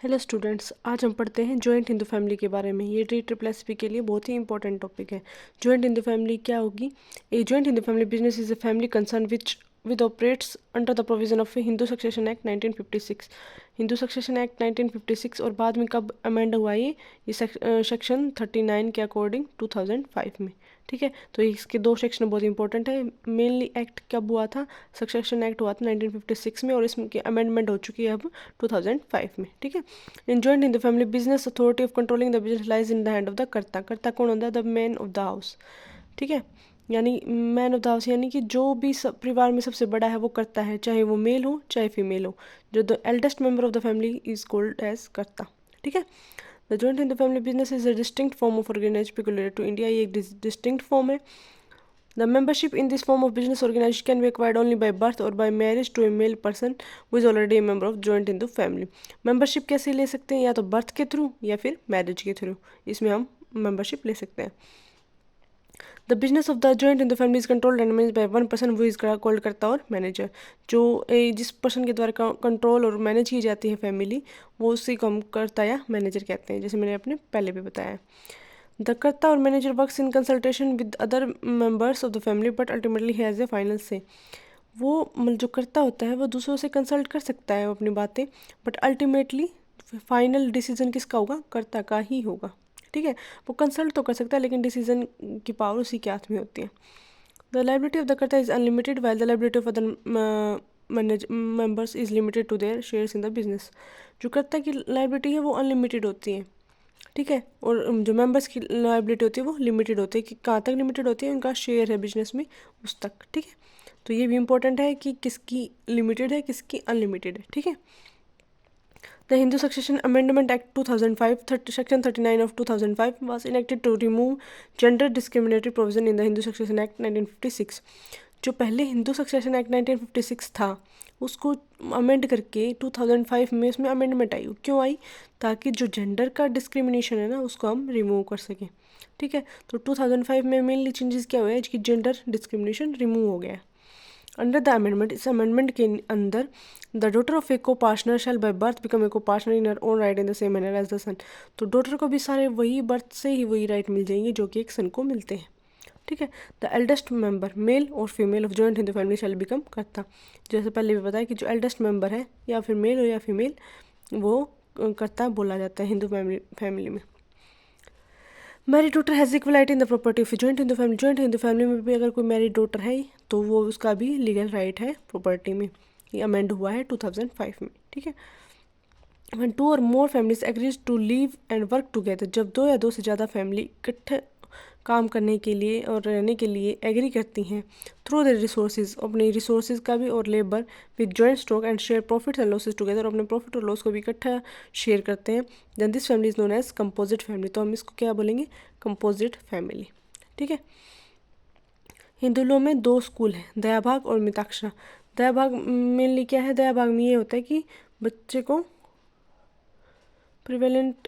Hello students, आज हम पढ़ते हैं जॉइंट हिंदू फैमिली के बारे में। ये TSSP के लिए बहुत ही इंपॉर्टेंट टॉपिक है। जॉइंट हिंदू फैमिली क्या होगी? A joint Hindu family business is a family concern which with operates under the provision of Hindu succession act 1956। Hindu succession act 1956 और बाद में कब अमेंड हुआ ये सेक्शन 39 के अकॉर्डिंग 2005 में। ठीक है, तो इसके दो सेक्शन बहुत इंपॉर्टेंट है। मेनली एक्ट कब हुआ था? सक्सेशन एक्ट हुआ था 1956 में और इसकी अमेंडमेंट हो चुकी है अब 2005 में। ठीक है, in joint in the family business authority of controlling the business lies in the hand of the कर्ता। कर्ता कौन होता है? The man of the house. ठीक है, यानी मैन ऑफ द हाउस यानी कि जो भी सब परिवार में सबसे बड़ा है वो करता है, चाहे वो मेल हो चाहे फीमेल हो। जो the eldest member of the family is called as karta. ठीक है, the joint in the family business is a distinct form of organise peculiar to India. ये एक डिस्टिंक्ट फॉर्म है। The membership in this form of business organization can be acquired only by birth or by marriage to a male person who is already a member of joint Hindu family. Membership कैसे ले सकते हैं? या तो birth के through या फिर marriage के थ्रू, इसमें हम मेंबरशिप ले सकते हैं। The business of the joint Hindu family is controlled and manage by one person वो इज कॉल्ड करता और मैनेजर। जो जिस पर्सन के द्वारा कंट्रोल और मैनेज की जाती है फैमिली, वो उसी को हम कर्ता या मैनेजर कहते हैं, जैसे मैंने अपने पहले भी बताया। द कर्ता और manager works in consultation with other members of the family but ultimately has A final से। वो जो कर्ता होता है वो दूसरों से कंसल्ट कर सकता है अपनी बातें, बट अल्टीमेटली फाइनल डिसीजन किसका होगा? कर्ता का ही होगा। ठीक है, वो कंसल्ट तो कर सकता है लेकिन डिसीजन की पावर उसी के हाथ में होती है। The liability of the karta is unlimited while the liability of other members is limited to their shares in the business. जो कर्ता की लाइबिलिटी है वो अनलिमिटेड होती है। ठीक है, और जो मेंबर्स की लाइबिलिटी होती है वो लिमिटेड होती है। कि कहाँ तक लिमिटेड होती है? उनका शेयर है बिजनेस में उस तक। ठीक है, तो ये भी इंपॉर्टेंट है कि किसकी लिमिटेड है किसकी अनलिमिटेड है। ठीक है, the Hindu succession amendment act 2005 section 39 of 2005 was enacted to remove gender discriminatory provision in the Hindu succession act 1956। जो पहले हिंदू सक्सेशन एक्ट 1956 था उसको अमेंड करके 2005 में उसमें अमेंडमेंट आई। क्यों आई? ताकि जो जेंडर का डिस्क्रिमिनेशन है ना उसको हम रिमूव कर सकें। ठीक है, तो 2005 में मेनली चेंजेस क्या हुए हैं कि जेंडर डिस्क्रिमिनेशन रिमूव हो गया है। अंडर द अमेंडमेंट, इस अमेंडमेंट के अंदर the daughter of a co partner shall by birth become a co partner in her own right in the same manner as the son. तो daughter को भी सारे वही बर्थ से ही वही राइट मिल जाएंगे जो कि एक सन को मिलते हैं। ठीक है, द एल्डेस्ट मेंबर मेल और female of joint Hindu family shell become कर्ता। जैसे पहले भी बताया कि जो एल्डेस्ट मेंबर है या फिर मेल हो या फीमेल वो कर्ता बोला जाता है हिंदू फैमिली में। Married daughter has equality in the property of joint Hindu family. Joint Hindu family में भी अगर कोई मैरिड डॉटर है तो वो उसका भी लीगल राइट है प्रॉपर्टी में। ये अमेंड हुआ है 2005 में। ठीक है, when two or more families agrees to live and work together, जब दो या दो से ज़्यादा फैमिली इकट्ठे काम करने के लिए और रहने के लिए एग्री करती हैं थ्रू देयर रिसोर्सेज, अपने रिसोर्सेज का भी और labour with joint stock and share profit and losses together, अपने प्रॉफिट और लॉस को भी इकट्ठा शेयर करते हैं, then this family is known as composite family. तो हम इसको क्या बोलेंगे? Composite family. ठीक है, हिंदू लॉ में दो स्कूल हैं, दयाभाग और मिताक्षरा। दयाभाग मेनली क्या है? दयाभाग में ये होता है कि बच्चे को प्रिवेलेंट